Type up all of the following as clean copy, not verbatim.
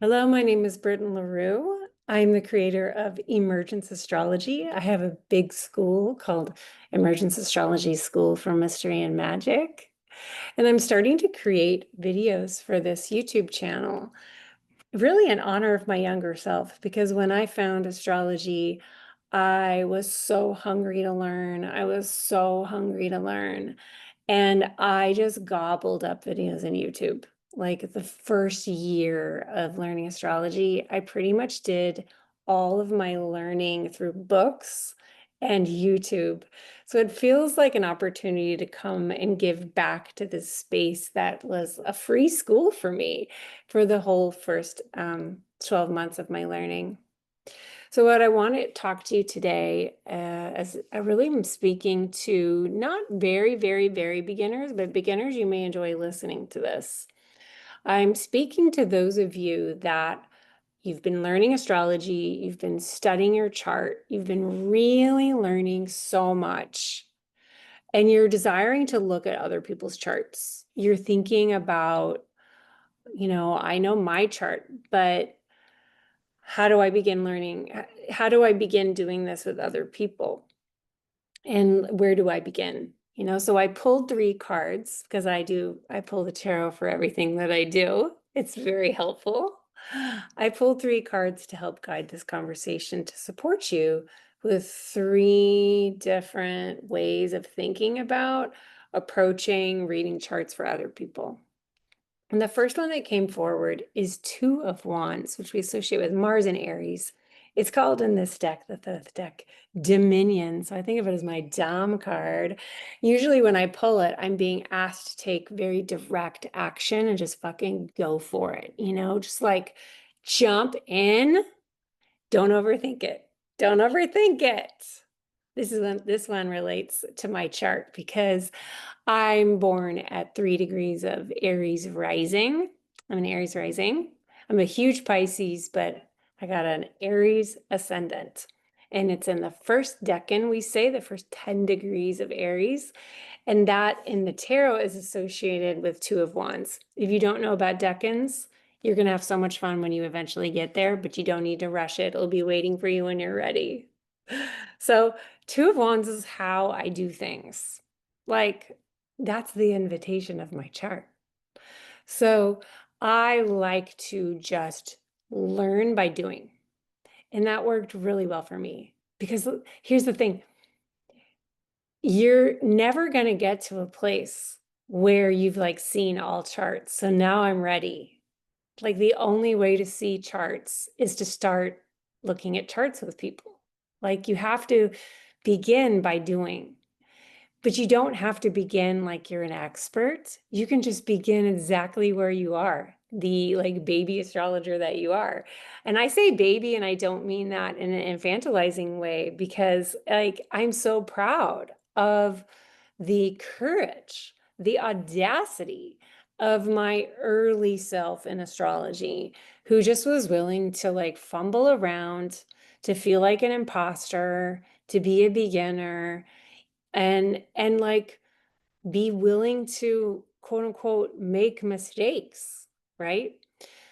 Hello, my name is Britten LaRue. I'm the creator of Emergence Astrology. I have a big school called Emergence Astrology School for Mystery and Magic. And I'm starting to create videos for this YouTube channel, really in honor of my younger self, because when I found astrology, I was so hungry to learn. I was so hungry to learn. And I just gobbled up videos in YouTube. Like the first year of learning astrology, I pretty much did all of my learning through books and YouTube. So it feels like an opportunity to come and give back to this space that was a free school for me for the whole first 12 months of my learning. So what I want to talk to you today, as I really am speaking to not very, very, very beginners, but beginners, you may enjoy listening to this. I'm speaking to those of you that you've been learning astrology, you've been studying your chart, you've been really learning so much, and you're desiring to look at other people's charts. You're thinking about, I know my chart, but how do I begin learning? How do I begin doing this with other people? And where do I begin? So I pulled 3 cards because I pull the tarot for everything that I do. It's very helpful. I pulled 3 cards to help guide this conversation to support you with 3 different ways of thinking about approaching reading charts for other people. And the first one that came forward is 2 of Wands, which we associate with Mars and Aries. It's called in this deck, the fifth deck, Dominion. So I think of it as my Dom card. Usually when I pull it, I'm being asked to take very direct action and just fucking go for it, just like jump in, don't overthink it. Don't overthink it. This one relates to my chart because I'm born at 3 degrees of Aries rising. I'm an Aries rising. I'm a huge Pisces, but I got an Aries ascendant. And it's in the first decan, we say, the first 10 degrees of Aries. And that in the tarot is associated with 2 of Wands. If you don't know about decans, you're going to have so much fun when you eventually get there, but you don't need to rush it. It'll be waiting for you when you're ready. So 2 of Wands is how I do things. Like, that's the invitation of my chart. So I like to just learn by doing. And that worked really well for me because here's the thing. You're never going to get to a place where you've like seen all charts. So now I'm ready. Like the only way to see charts is to start looking at charts with people. Like you have to begin by doing. But you don't have to begin like you're an expert. You can just begin exactly where you are, the like baby astrologer that you are. And I say baby, and I don't mean that in an infantilizing way because like I'm so proud of the courage, the audacity of my early self in astrology, who just was willing to like fumble around, to feel like an imposter, to be a beginner and like be willing to quote unquote make mistakes, right?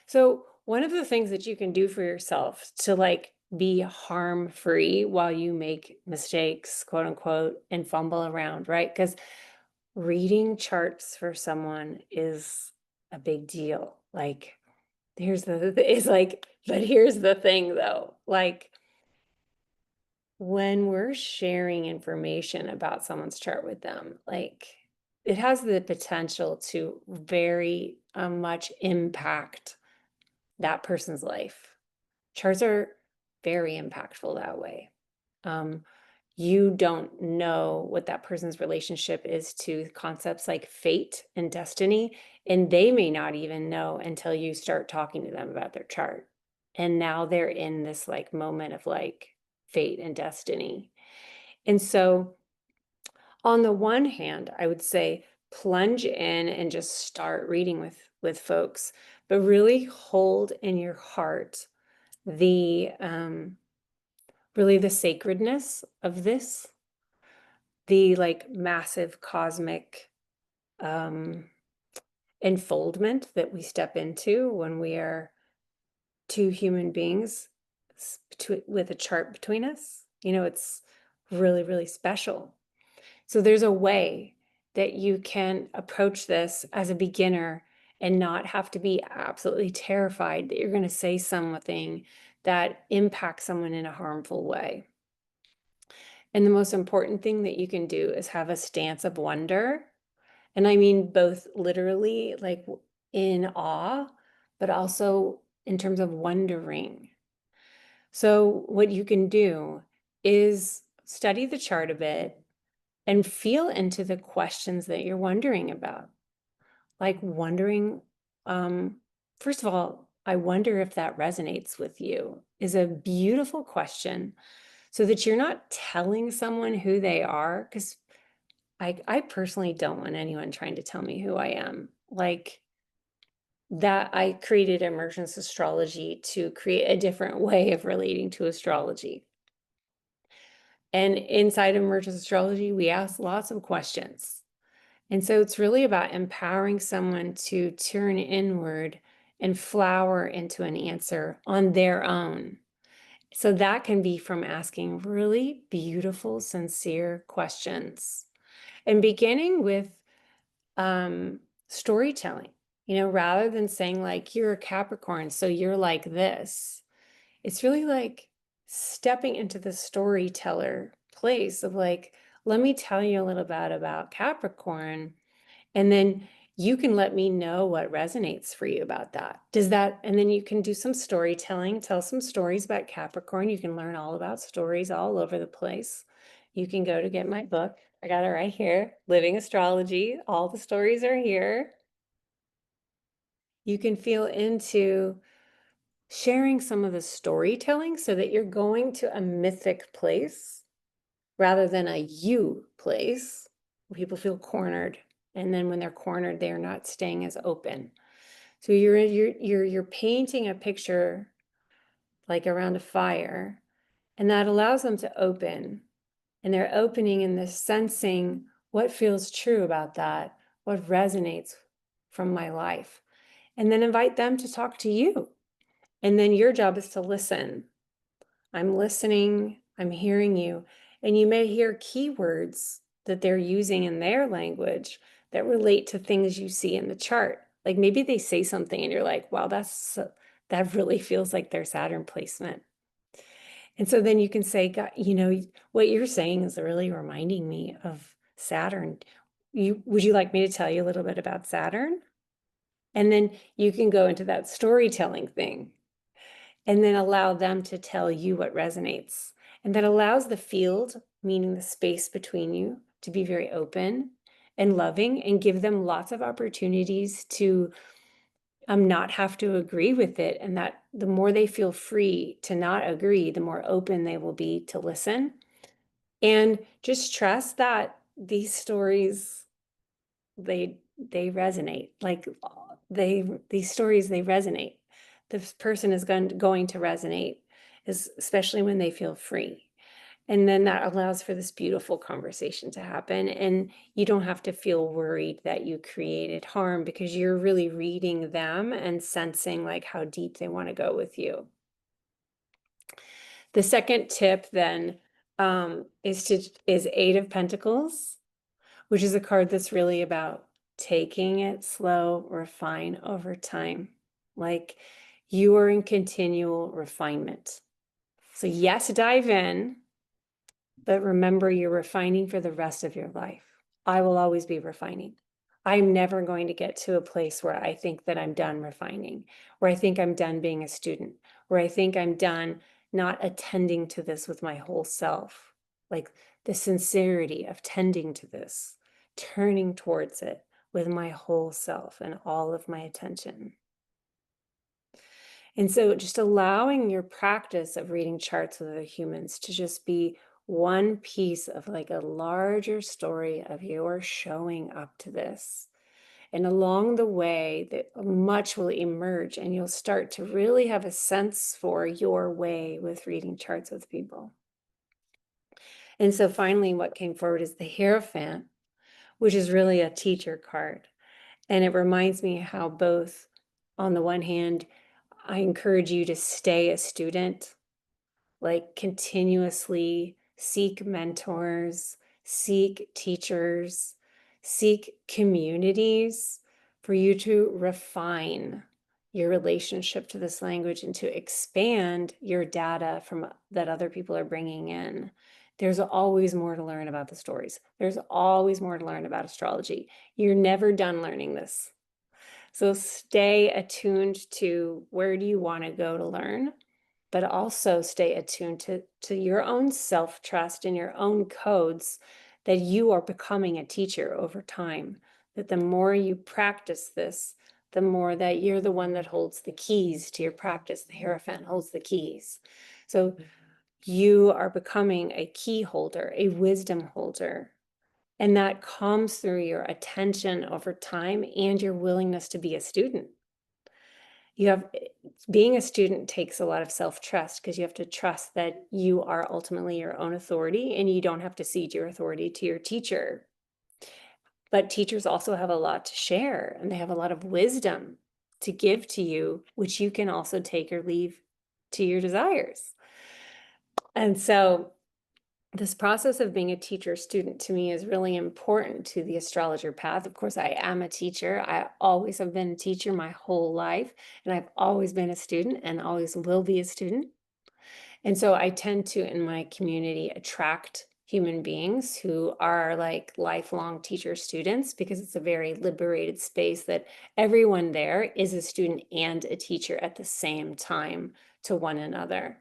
So one of the things that you can do for yourself to like be harm free while you make mistakes, quote unquote, and fumble around, right? Because reading charts for someone is a big deal. Like but here's the thing though, like when we're sharing information about someone's chart with them, like it has the potential to very much impact that person's life. Charts are very impactful that way. Um, you don't know what that person's relationship is to concepts like fate and destiny, and they may not even know until you start talking to them about their chart. And now they're in this like moment of like fate and destiny. And so on the one hand, I would say plunge in and just start reading with folks, but really hold in your heart the really the sacredness of this, the like massive cosmic um, enfoldment that we step into when we are two human beings with a chart between us. It's really, really special. So there's a way that you can approach this as a beginner and not have to be absolutely terrified that you're going to say something that impacts someone in a harmful way. And the most important thing that you can do is have a stance of wonder. And I mean both literally, like in awe, but also in terms of wondering. So what you can do is study the chart a bit and feel into the questions that you're wondering about. Like wondering, first of all, I wonder if that resonates with you is a beautiful question, so that you're not telling someone who they are, because I personally don't want anyone trying to tell me who I am. Like that, I created Emergence Astrology to create a different way of relating to astrology. And inside Emergence Astrology, we ask lots of questions. And so it's really about empowering someone to turn inward and flower into an answer on their own. So that can be from asking really beautiful, sincere questions and beginning with storytelling, rather than saying like, you're a Capricorn, so you're like this. It's really like stepping into the storyteller place of like, let me tell you a little bit about Capricorn, and then you can let me know what resonates for you about that. And then you can do some storytelling, tell some stories about Capricorn. You can learn all about stories all over the place. You can go to get my book. I got it right here, Living Astrology. All the stories are here. You can feel into sharing some of the storytelling so that you're going to a mythic place rather than a you place where people feel cornered. And then when they're cornered, they're not staying as open. So you're painting a picture like around a fire, and that allows them to open. And they're opening in this sensing what feels true about that, what resonates from my life. And then invite them to talk to you. And then your job is to listen. I'm listening, I'm hearing you. And you may hear keywords that they're using in their language that relate to things you see in the chart. Like maybe they say something and you're like, wow, that really feels like their Saturn placement. And so then you can say, God, what you're saying is really reminding me of Saturn. Would you like me to tell you a little bit about Saturn? And then you can go into that storytelling thing and then allow them to tell you what resonates. And that allows the field, meaning the space between you, to be very open and loving and give them lots of opportunities to not have to agree with it. And that the more they feel free to not agree, the more open they will be to listen. And just trust that these stories, they resonate. Like these stories, they resonate. This person is going to resonate, especially when they feel free. And then that allows for this beautiful conversation to happen. And you don't have to feel worried that you created harm, because you're really reading them and sensing like how deep they want to go with you. The second tip then is Eight of Pentacles, which is a card that's really about taking it slow, refine over time. Like you are in continual refinement. So yes, dive in, but remember you're refining for the rest of your life. I will always be refining. I'm never going to get to a place where I think that I'm done refining, where I think I'm done being a student, where I think I'm done not attending to this with my whole self. Like the sincerity of tending to this, turning towards it with my whole self and all of my attention. And so just allowing your practice of reading charts with other humans to just be one piece of like a larger story of your showing up to this. And along the way, that much will emerge, and you'll start to really have a sense for your way with reading charts with people. And so finally, what came forward is the Hierophant, which is really a teacher card. And it reminds me how both, on the one hand, I encourage you to stay a student, like continuously seek mentors, seek teachers, seek communities for you to refine your relationship to this language and to expand your data from that other people are bringing in. There's always more to learn about the stories. There's always more to learn about astrology. You're never done learning this. So stay attuned to where do you want to go to learn, but also stay attuned to your own self-trust and your own codes that you are becoming a teacher over time. That the more you practice this, the more that you're the one that holds the keys to your practice. The Hierophant holds the keys. So you are becoming a key holder, a wisdom holder. And that comes through your attention over time and your willingness to be a student. Being a student takes a lot of self-trust because you have to trust that you are ultimately your own authority and you don't have to cede your authority to your teacher. But teachers also have a lot to share and they have a lot of wisdom to give to you, which you can also take or leave to your desires. And so this process of being a teacher student to me is really important to the astrologer path. Of course, I am a teacher. I always have been a teacher my whole life, and I've always been a student and always will be a student. And so I tend to, in my community, attract human beings who are like lifelong teacher students because it's a very liberated space that everyone there is a student and a teacher at the same time to one another.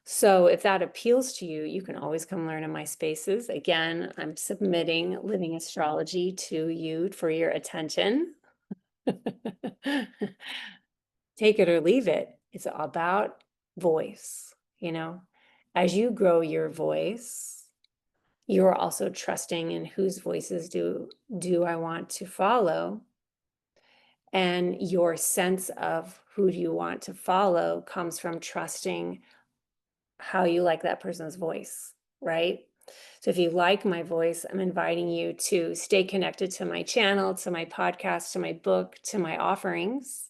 So if that appeals to you, you can always come learn in my spaces. Again, I'm submitting living astrology to you for your attention. Take it or leave it. It's about voice, you know. As you grow your voice, you're also trusting in whose voices do I want to follow. And your sense of who do you want to follow comes from trusting how you like that person's voice, right? So if you like my voice, I'm inviting you to stay connected to my channel, to my podcast, to my book, to my offerings.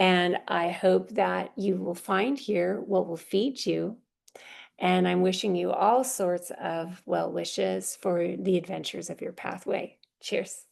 And I hope that you will find here what will feed you. And I'm wishing you all sorts of well wishes for the adventures of your pathway. Cheers.